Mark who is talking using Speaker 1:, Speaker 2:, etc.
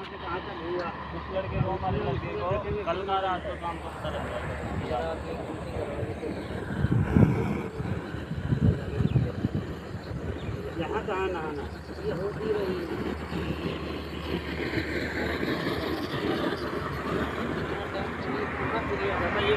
Speaker 1: से कहाँ तक हुआ।
Speaker 2: उस लड़के को हमारे लड़के को कल ना रात को काम को पता लग गया।
Speaker 1: यहाँ कहाँ नहाना, ये होती रही
Speaker 2: ये